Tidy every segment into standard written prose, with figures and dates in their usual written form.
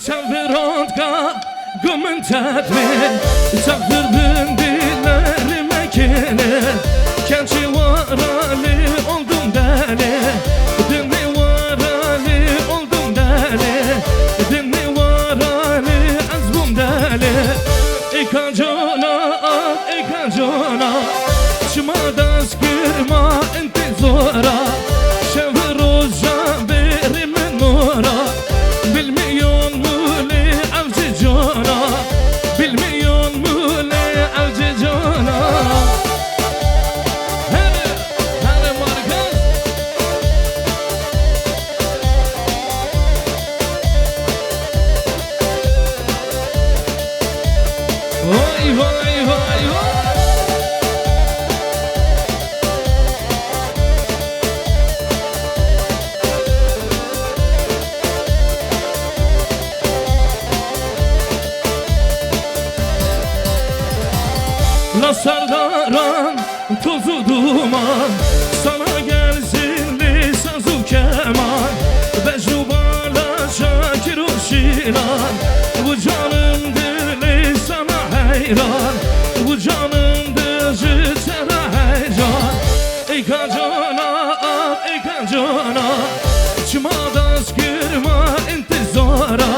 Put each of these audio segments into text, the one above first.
Çavverodka gümün tatmin Çavver bindiler mekene Kençi varali oldum deli Dinli varali oldum deli Dinli varali azbum deli İkancona İkancona Şımadas girma intizora Şevroja berimin nura Bilmiyon muli avcı cana Bilmiyon muli avcı cana Hele markaz Vay vay vay vay La sardaran tozu duman Sana gelsin lisazu keman Becubala şakir o şiran Bu canım dili sana hayran Bu canım dışı sana hayran Ey kancana, ey kancana Çımadas girma intizara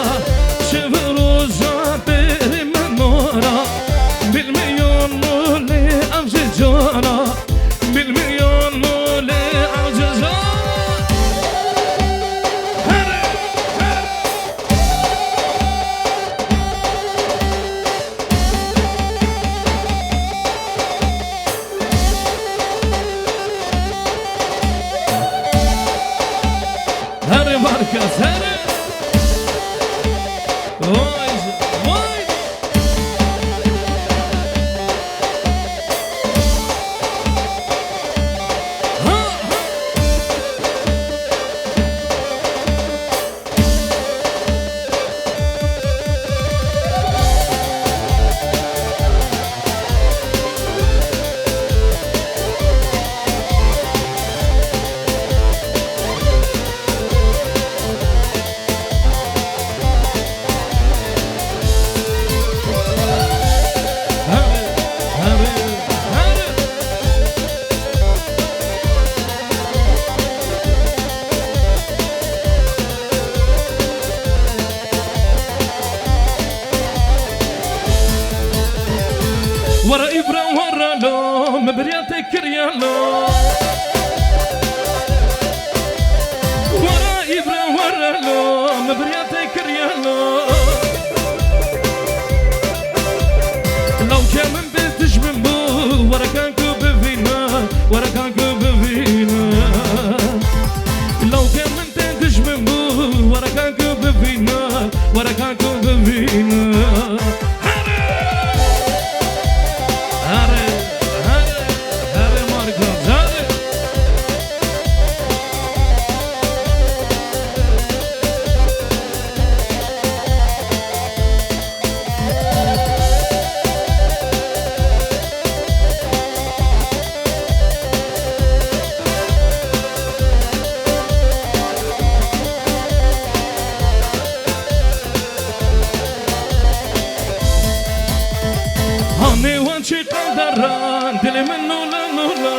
Çevir uca berimin nura Bilmiyon muli avcı cana Bilmiyon muli avcı cana Her markaz her Vay vay ورا إبرة ورا لو مبرياتك كريالو ورا إبرة ورا لو مبرياتك كريالو لو كان من بيتش من بو ورا كانكو بفينا ورا كانكو بفينا لو كان من بيتش من بو ورا كانكو بفينا ورا كانكو بفينا هاني وانشي قدران دلي من نولا نولا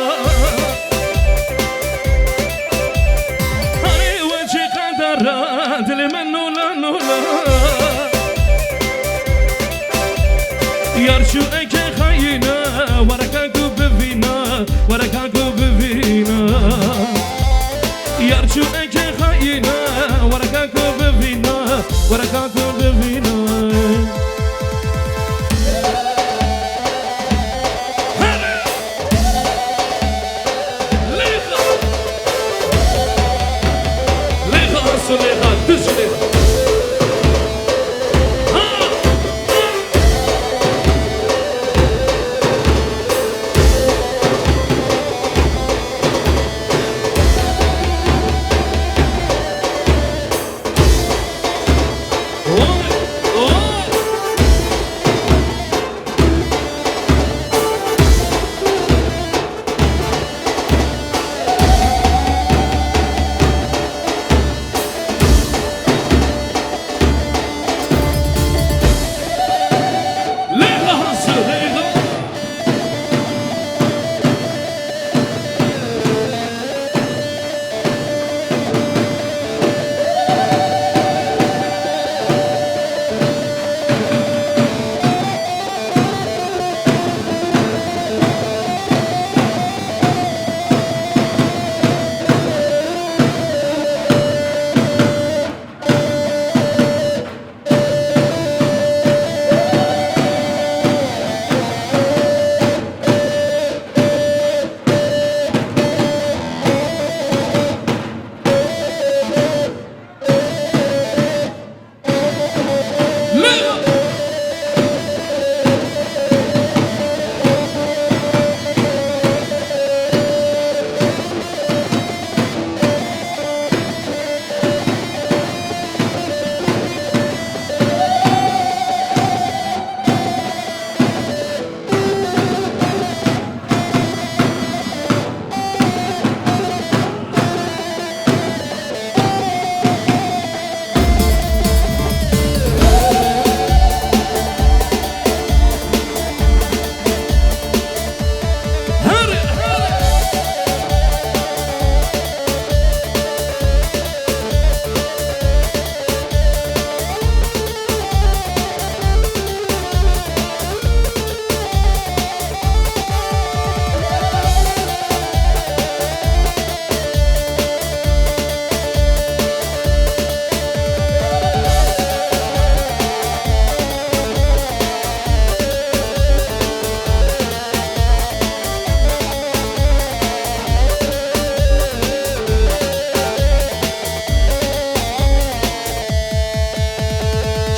هاني وانشي قدران دلي من نولا نولا يارشو ايكي خاينا وركاكو بفينا وركاكو بفينا يارشو ايكي خاينا وركاكو بفينا وركاكو بفينا Soleha, düzüle.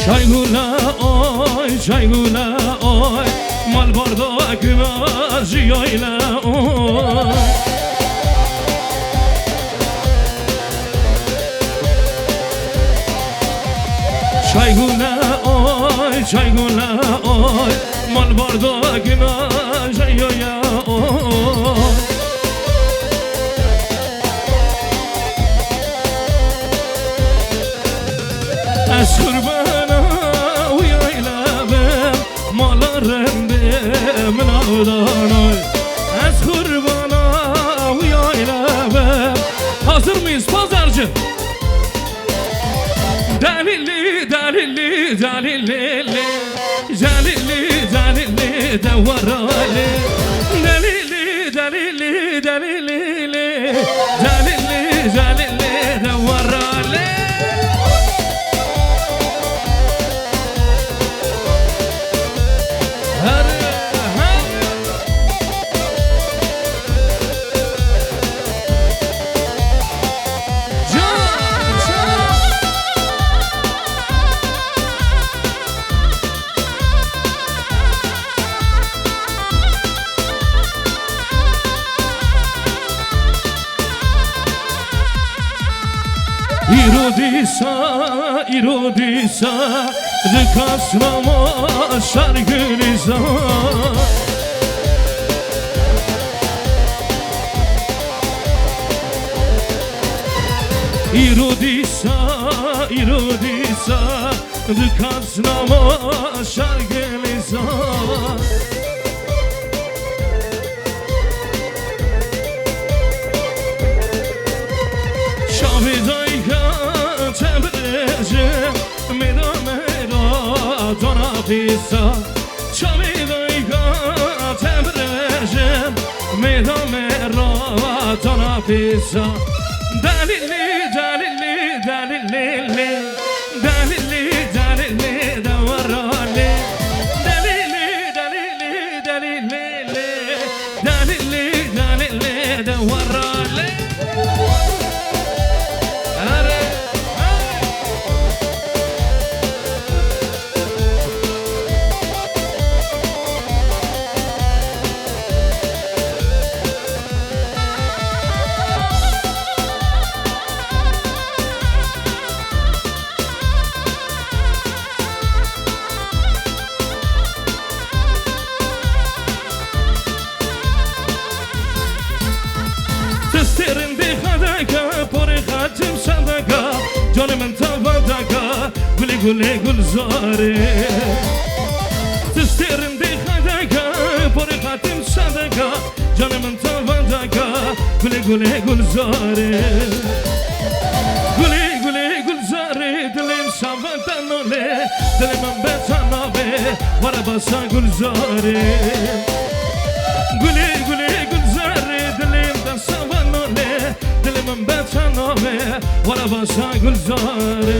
Çaygula oy, çaygula oy, mal bardak acıyla oy. Çaygula oy, çaygula oy, mal bardak acıyla oy. Az kurbana uyaylabım mallarım benim avdan oy. Az kurbana uyaylabım. Hazır mıyız pazarcı? Dalili dalili dalili dalili dalili devarali dalili dalili dalili dalili dalili devarali. İrodisa Dikasnama şargıliza İrodisa Dikasnama şargıliza Şavidayka tebrece Midamera donapisa Şavidayka tebrece Midamera donapisa Dalili dalili dalili dalili dalili davarali Dalili dalili dalili dalili dalili davarali. Testerin de hadaka, pori khatim sadaka, canımın tavadaka, güle güle gülzare. Testerin de hadaka, pori khatim sadaka, canımın tavadaka, güle güle gülzare. Güle güle gülzare, dilim savatan ole, dilim betana be, vara basa gülzare. Güle güle gülzare, dilimden savan ole, dilimin betana be, vara basa gülzare.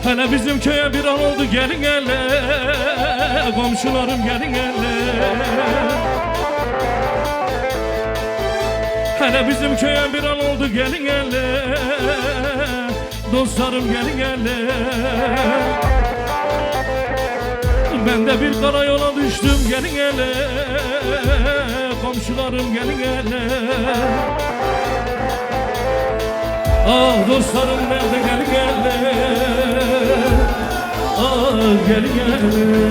Hele bizim köye bir an oldu gelin hele, komşularım gelin hele. Hele bizim köye bir an oldu gelin hele, dostlarım gelin hele. Ben de bir karayola düştüm gelin hele, komşularım gelin hele. Ah dostlarım nerede gelin hele, ah gelin hele.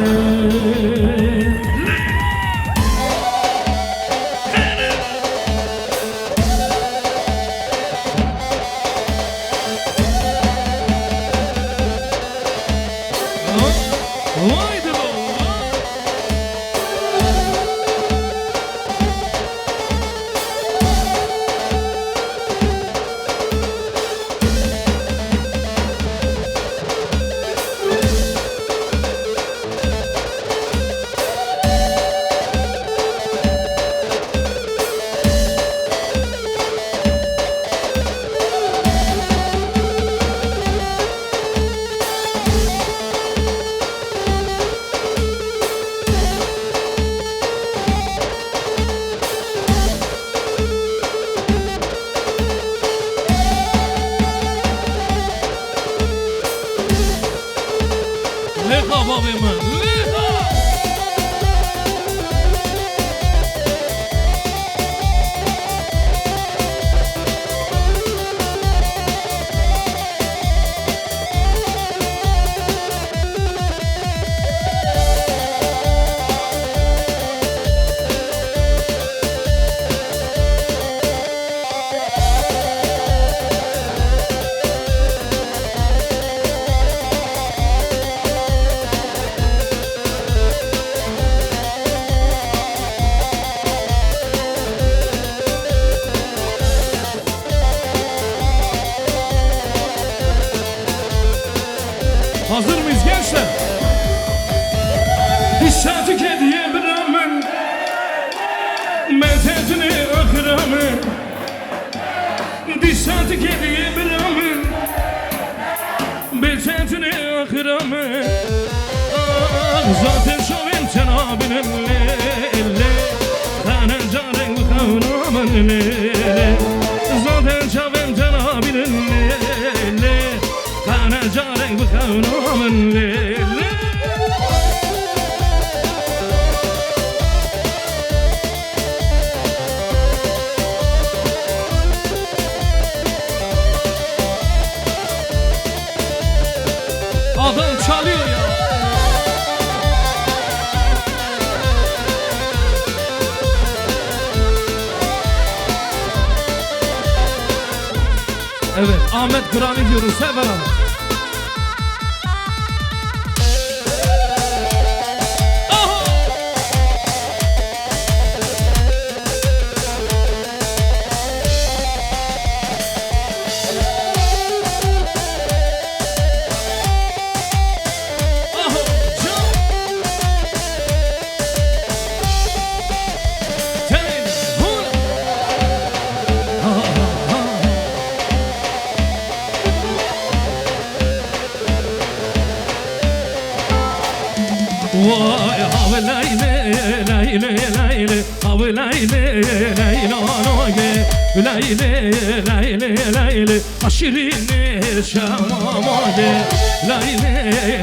ليخا بابي من ليخا Hazır mıyız gençler? Hissatı kediye bırakın Metetini akramın Hissatı kediye bırakın Metetini akramın Zaten şovim cenabinin lele Kanen canın kavramın lele Zaten şovim cenabinin lele Kanen canın kavramın lele Adam çalıyor ya. Evet, Ahmet Gran'ı diyoruz sever hanım. Vay have layle layle layle have layle layle noge layle layle layle aşirine şamamoge layle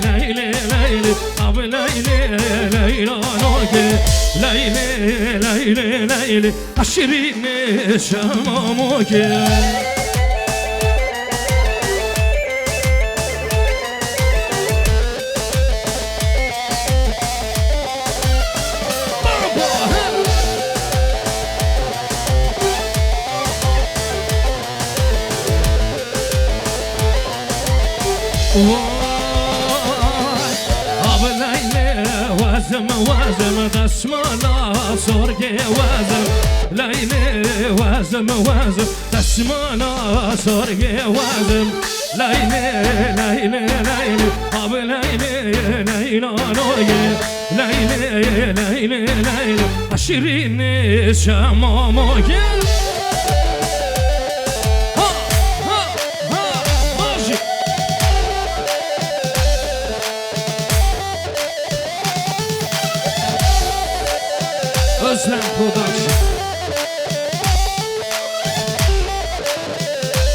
layle layle have layle layle noge layle layle layle aşirine şamamoge وازم تسمعنا صورك وازم ليلي وازم تسمعنا صورك وازم ليلي ليلي ليلي اب ليلي ليلي نويه ليلي ليلي ليلي عشرين شمامك Özlem Production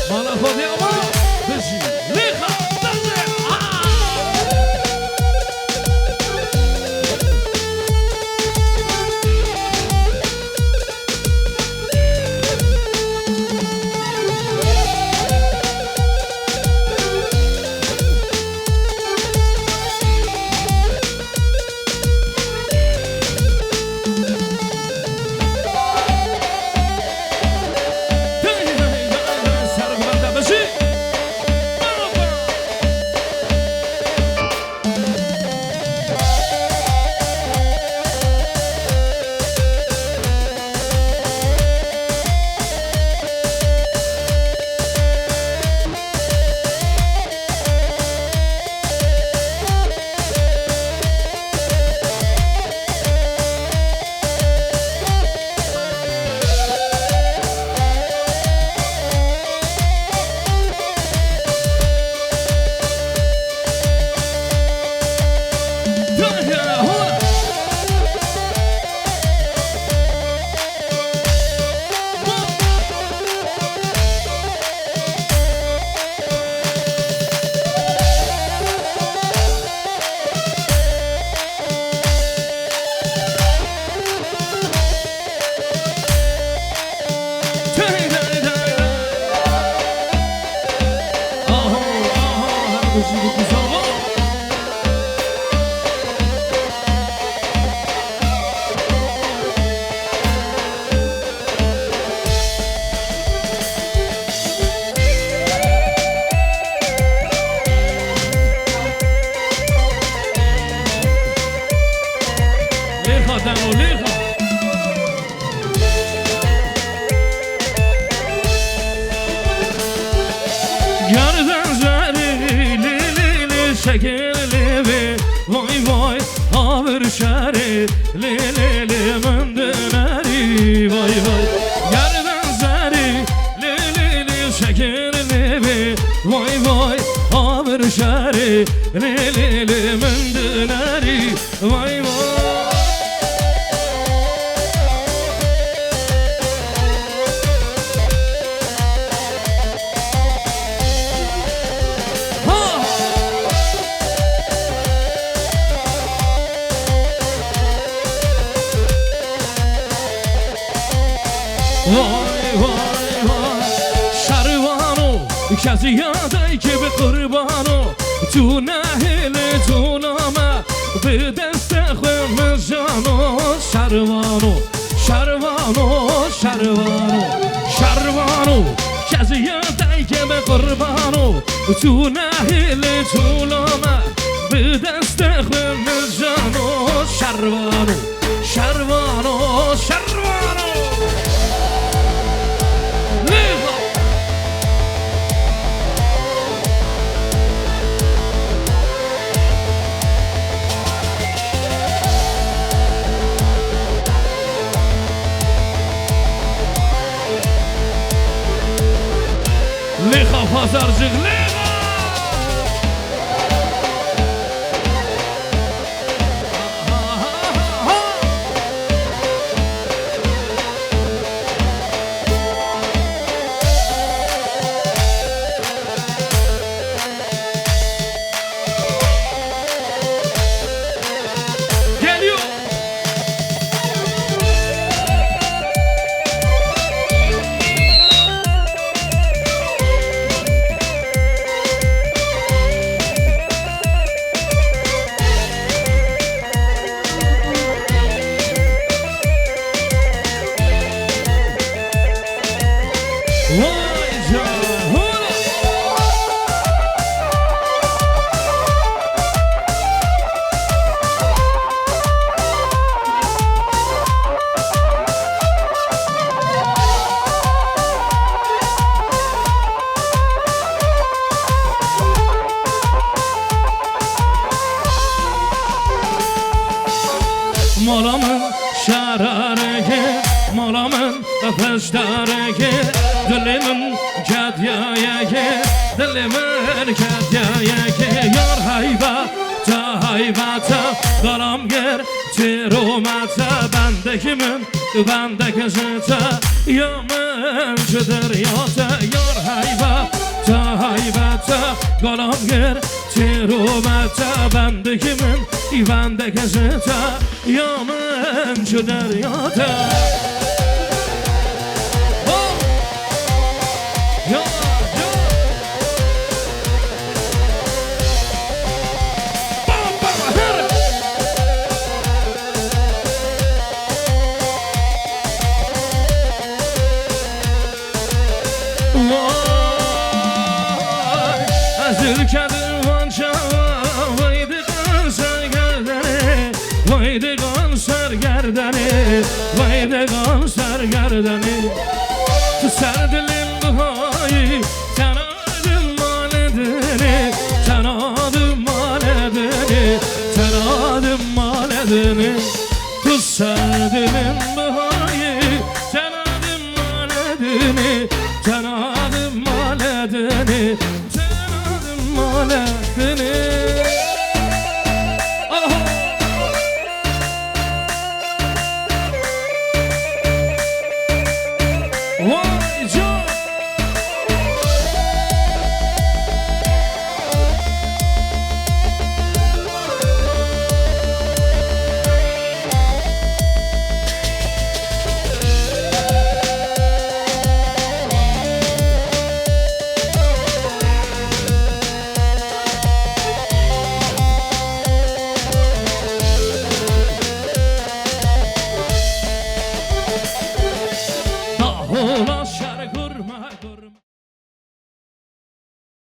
Bana kodu ama Dışı Lika Dışı بجيب كزاوة ليخا دانو ليخا Yardan zari li li li şekerli bi Vay vay ağır şari li li li mındınari Vay vay Yardan zari li li li şekerli bi Vay vay ağır şari li li li mındınari Vay vay Vay vay vay Şarvano کسی یادی که به قربانو تو نهیل تو نامه به دست خود جانو شروانو شروانو شروانو شروانو کسی یادی که به قربانو تو نهیل تو نامه به دست خود جانو شروانو شروانو شروانو ليخا فازرجغ ليخا مالامın şararege Malamın peşdarege Dilimin kadyayege Dilimin kadyayege Yar hayba ta haybata Dalam ger tirumata Bendekimin bendeki zıta Yaman çıdır yata Yar hayba ta haybata Dalam ger tirumata Bendekimin bendeki zıta Yaman çıdır yata Zülkedir vança Vaydi kanser gerdeni Vaydi kanser gerdeni Vaydi kanser gerdeni Serdilim buhayı Tenadım maledini Tenadım maledini Tenadım maledini Serdilim buhayı Tenadım maledini Tenadım maledini maledini Vay can ولا شارك